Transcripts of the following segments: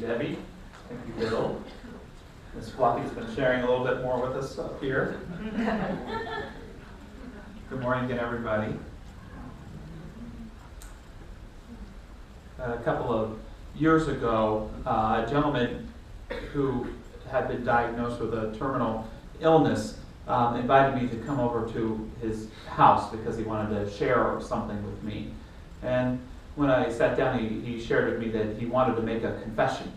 Debbie. Thank you, Bill. Ms. Fluffy's been sharing a little bit more with us up here. Good morning again, everybody. A couple of years ago, a gentleman who had been diagnosed with a terminal illness invited me to come over to his house because he wanted to share something with me. And when I sat down, he shared with me that he wanted to make a confession.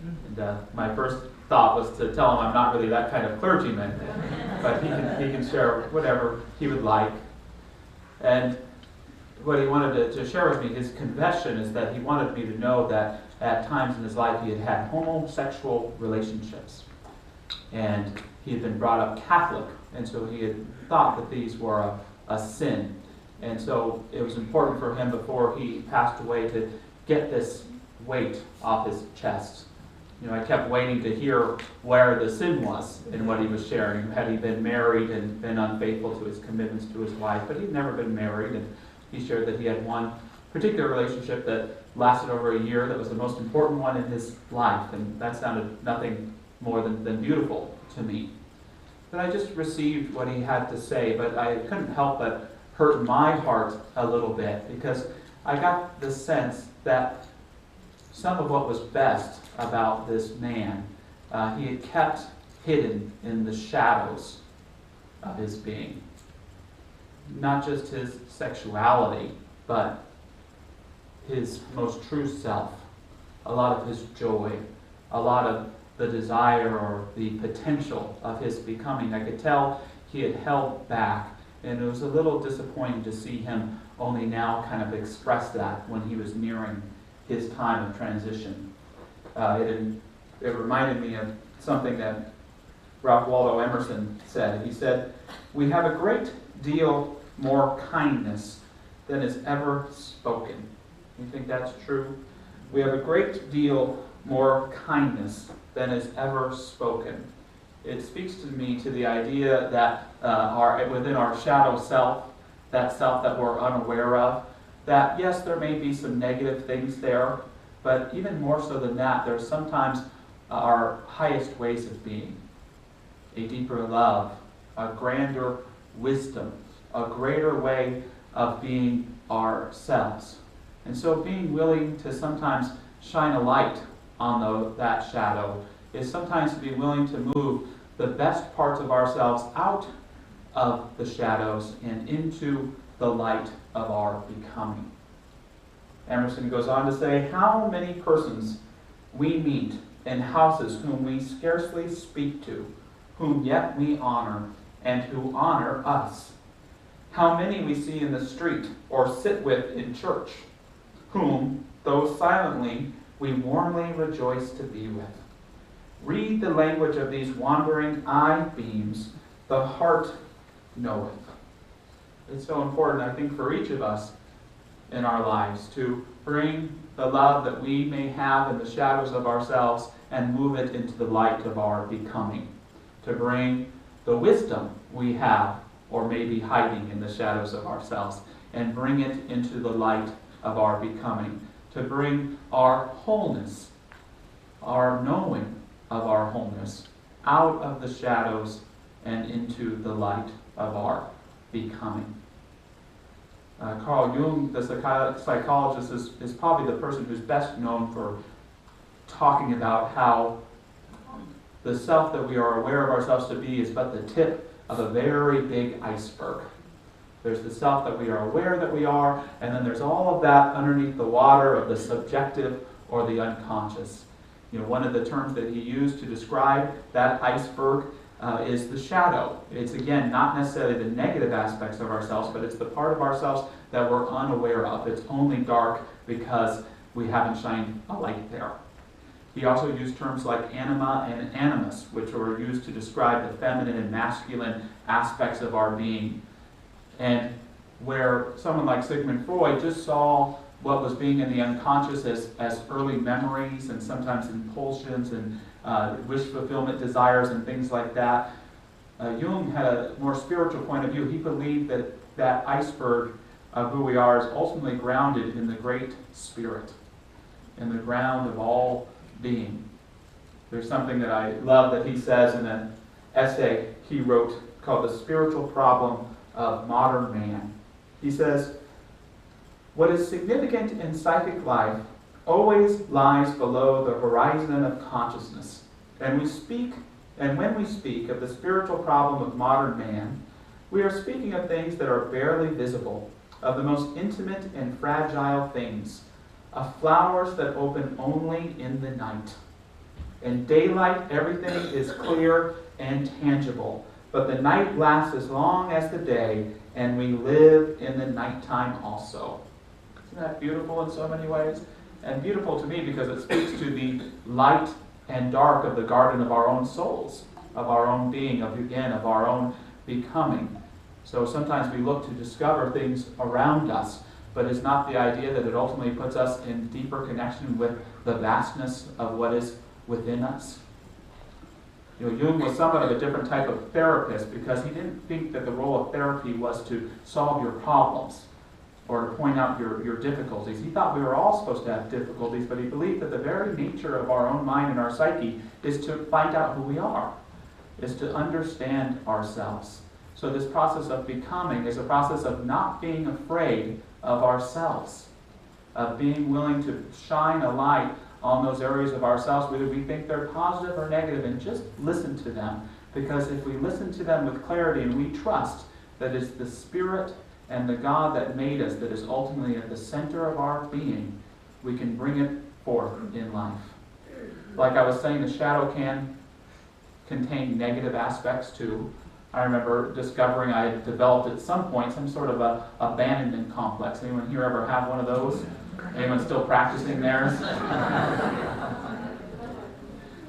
And my first thought was to tell him I'm not really that kind of clergyman, but he can share whatever he would like. And what he wanted to share with me, his confession, is that he wanted me to know that at times in his life he had had homosexual relationships. And he had been brought up Catholic, and so he had thought that these were a sin. And so it was important for him before he passed away to get this weight off his chest. You know, I kept waiting to hear where the sin was in what he was sharing. Had he been married and been unfaithful to his commitments to his wife? But he'd never been married, and he shared that he had one particular relationship that lasted over a year that was the most important one in his life, and that sounded nothing more than beautiful to me. But I just received what he had to say, but I couldn't help but hurt my heart a little bit, because I got the sense that some of what was best about this man, he had kept hidden in the shadows of his being. Not just his sexuality, but his most true self, a lot of his joy, a lot of the desire or the potential of his becoming. I could tell he had held back, and it was a little disappointing to see him only now kind of express that when he was nearing his time of transition. It reminded me of something that Ralph Waldo Emerson said. He said, "We have a great deal more kindness than is ever spoken." You think that's true? We have a great deal more kindness than is ever spoken. It speaks to me to the idea that within our shadow self, that self that we're unaware of, that yes, there may be some negative things there, but even more so than that, there's sometimes our highest ways of being. A deeper love, a grander wisdom, a greater way of being ourselves. And so being willing to sometimes shine a light on that shadow is sometimes to be willing to move the best parts of ourselves out of the shadows and into the light of our becoming. Emerson goes on to say, "How many persons we meet in houses whom we scarcely speak to, whom yet we honor, and who honor us. How many we see in the street or sit with in church, whom, though silently, we warmly rejoice to be with. Read the language of these wandering eye beams, the heart knoweth." It's so important, I think, for each of us in our lives to bring the love that we may have in the shadows of ourselves and move it into the light of our becoming. To bring the wisdom we have or may be hiding in the shadows of ourselves and bring it into the light of our becoming. To bring our wholeness, our knowing of our wholeness, out of the shadows and into the light of our becoming. Carl Jung, the psychologist, is probably the person who's best known for talking about how the self that we are aware of ourselves to be is but the tip of a very big iceberg. There's the self that we are aware that we are, and then there's all of that underneath the water of the subjective or the unconscious. You know, one of the terms that he used to describe that iceberg is the shadow. It's, again, not necessarily the negative aspects of ourselves, but it's the part of ourselves that we're unaware of. It's only dark because we haven't shined a light there. He also used terms like anima and animus, which were used to describe the feminine and masculine aspects of our being. And where someone like Sigmund Freud just saw what was being in the unconscious as early memories and sometimes impulsions and wish fulfillment desires and things like that, Jung had a more spiritual point of view. He believed that iceberg of who we are is ultimately grounded in the Great Spirit, in the ground of all being. There's something that I love that he says in an essay he wrote called The Spiritual Problem of Modern Man. He says, "What is significant in psychic life always lies below the horizon of consciousness. And when we speak of the spiritual problem of modern man, we are speaking of things that are barely visible, of the most intimate and fragile things, of flowers that open only in the night. In daylight, everything is clear and tangible, but the night lasts as long as the day, and we live in the nighttime also." Isn't that beautiful in so many ways? And beautiful to me because it speaks to the light and dark of the garden of our own souls, of our own being, of our own becoming. So sometimes we look to discover things around us, but it's not the idea that it ultimately puts us in deeper connection with the vastness of what is within us. Jung was somewhat of a different type of therapist because he didn't think that the role of therapy was to solve your problems or to point out your difficulties. He thought we were all supposed to have difficulties, but he believed that the very nature of our own mind and our psyche is to find out who we are, is to understand ourselves. So this process of becoming is a process of not being afraid of ourselves, of being willing to shine a light on those areas of ourselves, whether we think they're positive or negative, and just listen to them. Because if we listen to them with clarity and we trust that it's the Spirit and the God that made us that is ultimately at the center of our being, we can bring it forth in life. Like I was saying, the shadow can contain negative aspects too. I remember discovering I had developed at some point some sort of a abandonment complex. Anyone here ever have one of those? Anyone still practicing theirs?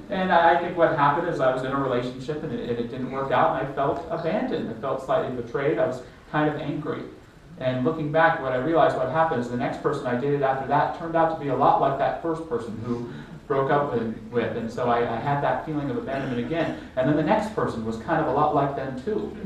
And I think what happened is I was in a relationship and it didn't work out, and I felt abandoned. I felt slightly betrayed. I was kind of angry. And looking back, what I realized what happened is the next person I dated after that turned out to be a lot like that first person who broke up with. And so I had that feeling of abandonment again. And then the next person was kind of a lot like them too.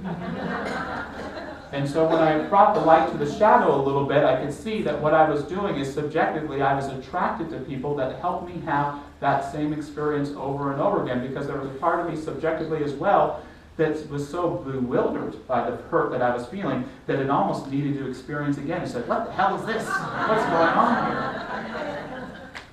And so when I brought the light to the shadow a little bit, I could see that what I was doing is subjectively I was attracted to people that helped me have that same experience over and over again, because there was a part of me subjectively as well that was so bewildered by the hurt that I was feeling that it almost needed to experience again. It said, "What the hell is this? What's going on here?"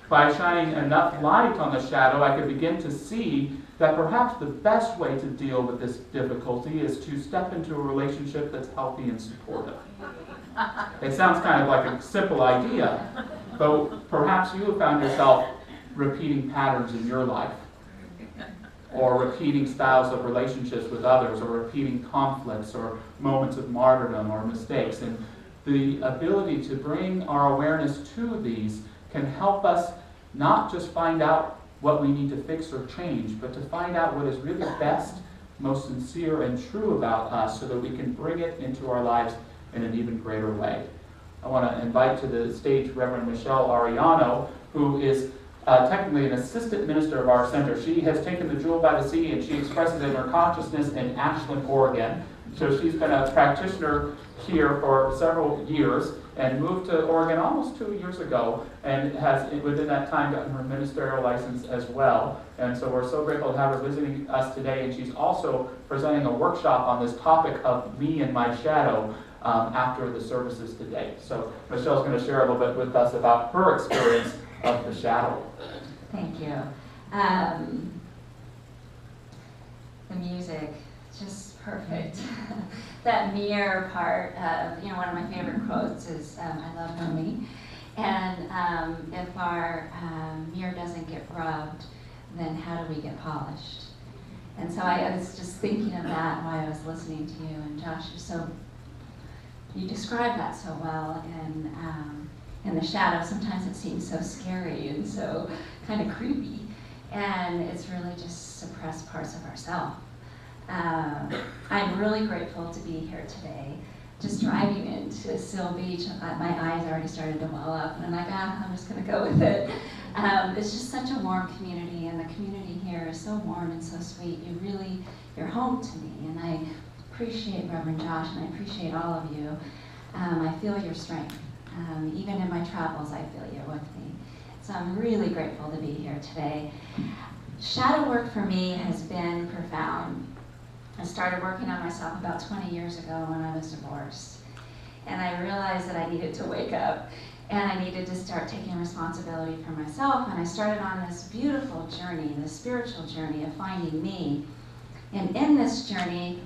By shining enough light on the shadow, I could begin to see that perhaps the best way to deal with this difficulty is to step into a relationship that's healthy and supportive. It sounds kind of like a simple idea, but perhaps you have found yourself repeating patterns in your life, or repeating styles of relationships with others, or repeating conflicts, or moments of martyrdom, or mistakes. And the ability to bring our awareness to these can help us not just find out what we need to fix or change, but to find out what is really best, most sincere and true about us, so that we can bring it into our lives in an even greater way. I want to invite to the stage Reverend Michelle Ariano, who is technically an assistant minister of our center. She has taken the jewel by the sea and she expresses it in her consciousness in Ashland, Oregon. So she's been a practitioner here for several years and moved to Oregon almost 2 years ago, and has within that time gotten her ministerial license as well. And so we're so grateful to have her visiting us today. And she's also presenting a workshop on this topic of me and my shadow after the services today. So Michelle's going to share a little bit with us about her experience of the shadow. Thank you. The music, just perfect. That mirror part of, one of my favorite quotes is, I love homie. And if our mirror doesn't get rubbed, then how do we get polished? And so I was just thinking of that while I was listening to you. And Josh, you described that so well. And in the shadow, sometimes it seems so scary and so kind of creepy. And it's really just suppressed parts of ourselves. I'm really grateful to be here today. Just driving into Seal Beach, my eyes already started to well up, and I'm like, I'm just going to go with it. It's just such a warm community, and the community here is so warm and so sweet. You're home to me, and I appreciate Reverend Josh, and I appreciate all of you. I feel your strength. Even in my travels, I feel you're with me. So I'm really grateful to be here today. Shadow work for me has been profound. I started working on myself about 20 years ago when I was divorced. And I realized that I needed to wake up and I needed to start taking responsibility for myself. And I started on this beautiful journey, this spiritual journey of finding me. And in this journey,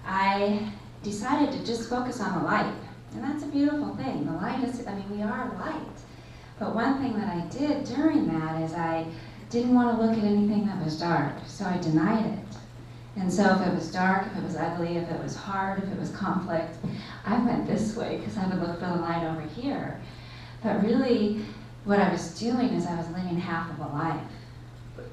I decided to just focus on the light. And that's a beautiful thing. The light is, we are light. But one thing that I did during that is I didn't want to look at anything that was dark, so I denied it. And so if it was dark, if it was ugly, if it was hard, if it was conflict, I went this way because I would look for the light over here. But really, what I was doing is I was living half of a life.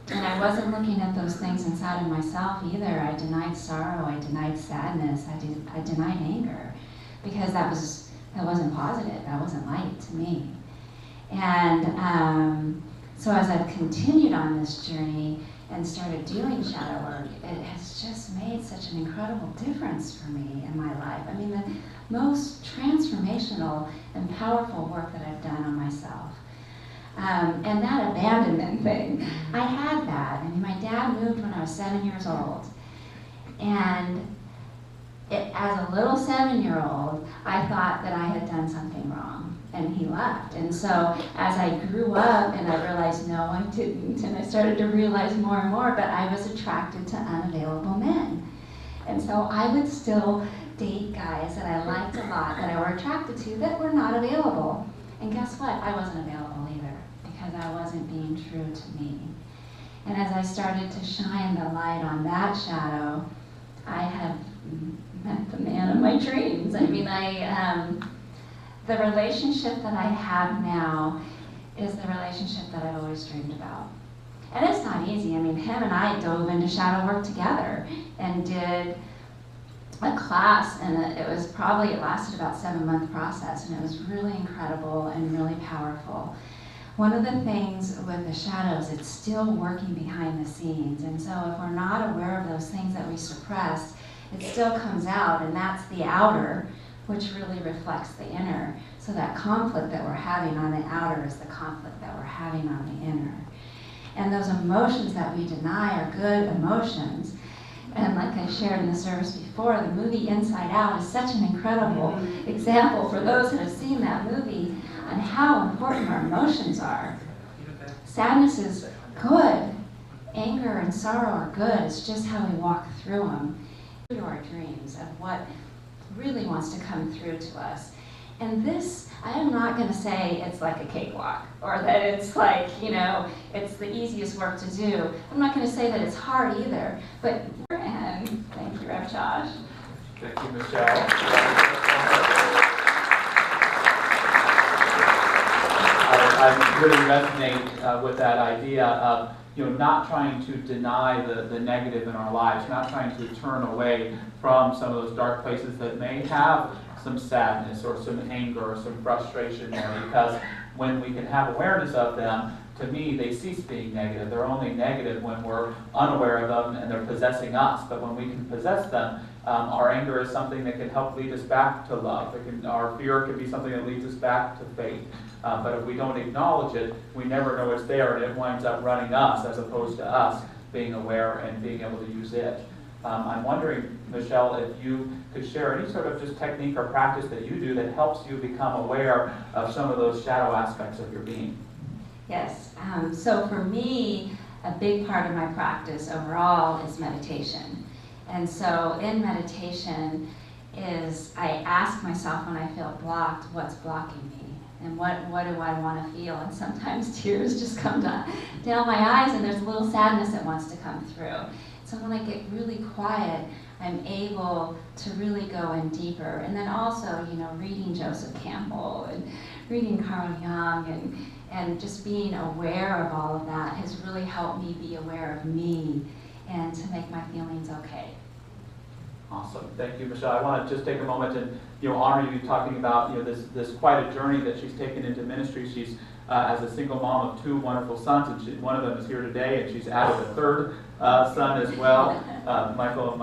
And I wasn't looking at those things inside of myself either. I denied sorrow, I denied sadness, I denied anger, because that wasn't positive, that wasn't light to me. And so as I've continued on this journey and started doing shadow work, it has just made such an incredible difference for me in my life. The most transformational and powerful work that I've done on myself. And that abandonment thing, I had that. My dad moved when I was 7 years old. And as a little 7-year-old, I thought that I had done something wrong, and he left. And so as I grew up and I realized, no, I didn't, and I started to realize more and more, but I was attracted to unavailable men. And so I would still date guys that I liked a lot, that I were attracted to, that were not available. And guess what? I wasn't available either, because I wasn't being true to me. And as I started to shine the light on that shadow, I have met the man of my dreams. The relationship that I have now is the relationship that I've always dreamed about. And it's not easy. Him and I dove into shadow work together and did a class, and it lasted about a 7-month process, and it was really incredible and really powerful. One of the things with the shadows, it's still working behind the scenes, and so if we're not aware of those things that we suppress, it still comes out, and that's the outer, which really reflects the inner. So that conflict that we're having on the outer is the conflict that we're having on the inner. And those emotions that we deny are good emotions. And like I shared in the service before, the movie Inside Out is such an incredible example for those that have seen that movie on how important our emotions are. Sadness is good. Anger and sorrow are good. It's just how we walk through them. To our dreams of what really wants to come through to us. And this, I am not going to say it's like a cakewalk, or that it's like, it's the easiest work to do. I'm not going to say that it's hard either, but, and thank you, Rev. Josh. Thank you, Michelle. I really resonate with that idea of not trying to deny the negative in our lives, not trying to turn away from some of those dark places that may have some sadness or some anger or some frustration there, because when we can have awareness of them, to me, they cease being negative. They're only negative when we're unaware of them and they're possessing us. But when we can possess them, our anger is something that can help lead us back to love. Our fear can be something that leads us back to faith. But if we don't acknowledge it, we never know it's there, and it winds up running us as opposed to us being aware and being able to use it. I'm wondering, Michelle, if you could share any sort of just technique or practice that you do that helps you become aware of some of those shadow aspects of your being. Yes. So for me, a big part of my practice overall is meditation. And so in meditation is I ask myself when I feel blocked, what's blocking me? And what do I want to feel? And sometimes tears just come down my eyes, and there's a little sadness that wants to come through. So when I get really quiet, I'm able to really go in deeper. And then also, reading Joseph Campbell and reading Carl Jung and just being aware of all of that has really helped me be aware of me and to make my feelings okay. Awesome. Thank you, Michelle. I want to just take a moment and honor you talking about this quite a journey that she's taken into ministry. She's as a single mom of 2 wonderful sons, and one of them is here today, and she's added a 3rd son as well, Michael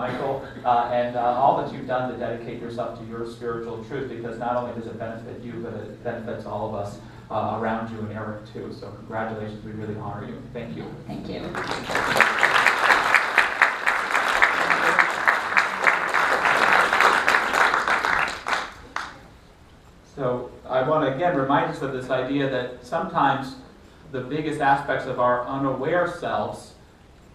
and all that you've done to dedicate yourself to your spiritual truth, because not only does it benefit you, but it benefits all of us around you and Eric too. So congratulations, we really honor you. Thank you. Thank you. So I want to again remind us of this idea that sometimes the biggest aspects of our unaware selves,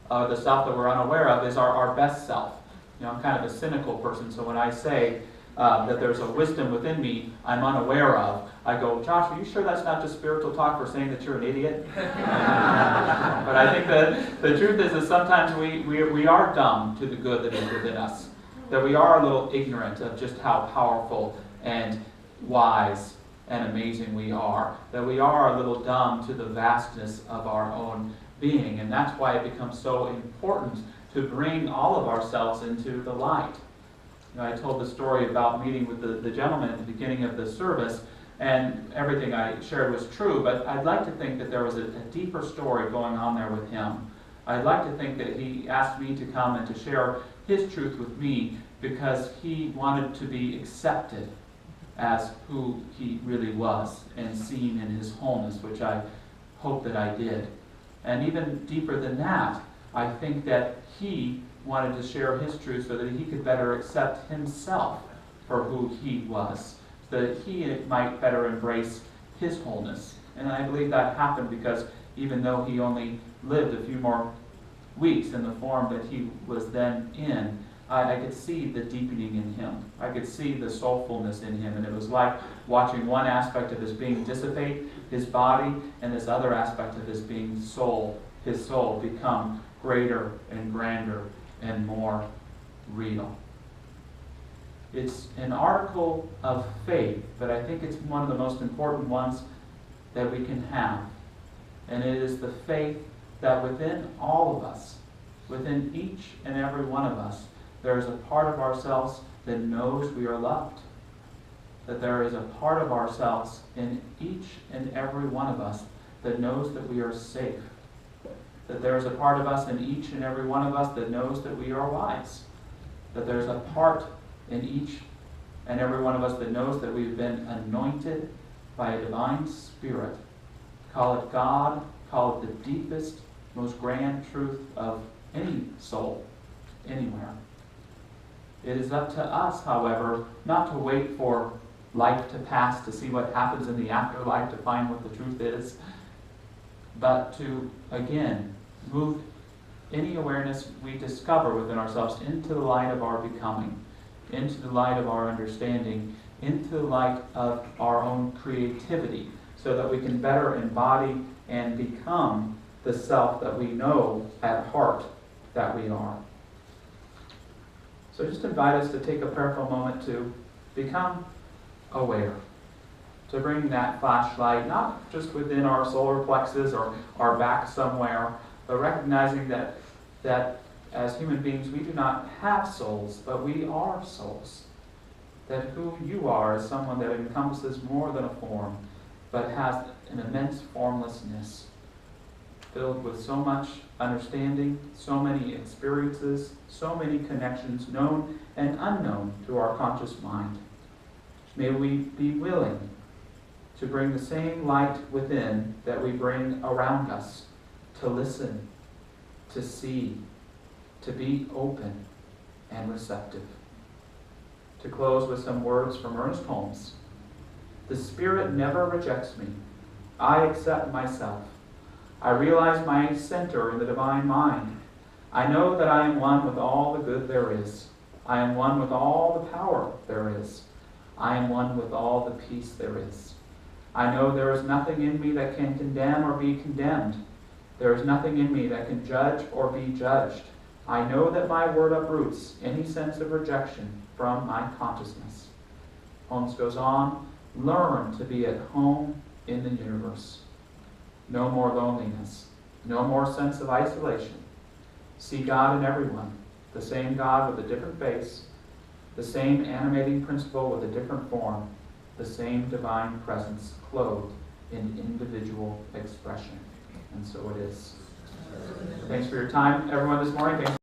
the self that we're unaware of, is our best self. You know, I'm kind of a cynical person, so when I say that there's a wisdom within me I'm unaware of, I go, Josh, are you sure that's not just spiritual talk for saying that you're an idiot? But I think that the truth is that sometimes we are dumb to the good that is within us, that we are a little ignorant of just how powerful and wise and amazing we are, that we are a little dumb to the vastness of our own being, and that's why it becomes so important to bring all of ourselves into the light. You know, I told the story about meeting with the gentleman at the beginning of the service, and everything I shared was true, but I'd like to think that there was a deeper story going on there with him. I'd like to think that he asked me to come and to share his truth with me because he wanted to be accepted as who he really was and seen in his wholeness, which I hope that I did. And even deeper than that, I think that he wanted to share his truth so that he could better accept himself for who he was, so that he might better embrace his wholeness. And I believe that happened because even though he only lived a few more weeks in the form that he was then in, I could see the deepening in him. I could see the soulfulness in him. And it was like watching one aspect of his being dissipate, his body, and this other aspect of his being his soul become greater and grander and more real. It's an article of faith, but I think it's one of the most important ones that we can have. And it is the faith that within all of us, within each and every one of us, there is a part of ourselves that knows we are loved. That there is a part of ourselves in each and every one of us that knows that we are safe. That there is a part of us in each and every one of us that knows that we are wise. That there's a part in each and every one of us that knows that we've been anointed by a divine spirit. Call it God, call it the deepest, most grand truth of any soul, anywhere. It is up to us, however, not to wait for life to pass to see what happens in the afterlife to find what the truth is, but to, again, move any awareness we discover within ourselves into the light of our becoming, into the light of our understanding, into the light of our own creativity, so that we can better embody and become the self that we know at heart that we are. So just invite us to take a prayerful moment to become aware, to bring that flashlight not just within our solar plexus or our back somewhere, but recognizing that as human beings we do not have souls, but we are souls. That who you are is someone that encompasses more than a form, but has an immense formlessness, filled with so much understanding, so many experiences, so many connections known and unknown to our conscious mind. May we be willing to bring the same light within that we bring around us, to listen, to see, to be open and receptive. To close with some words from Ernest Holmes. The Spirit never rejects me. I accept myself. I realize my center in the divine mind. I know that I am one with all the good there is. I am one with all the power there is. I am one with all the peace there is. I know there is nothing in me that can condemn or be condemned. There is nothing in me that can judge or be judged. I know that my word uproots any sense of rejection from my consciousness. Holmes goes on, learn to be at home in the universe. No more loneliness. No more sense of isolation. See God in everyone. The same God with a different face. The same animating principle with a different form. The same divine presence clothed in individual expression. And so it is. Thanks for your time, everyone, this morning. Thanks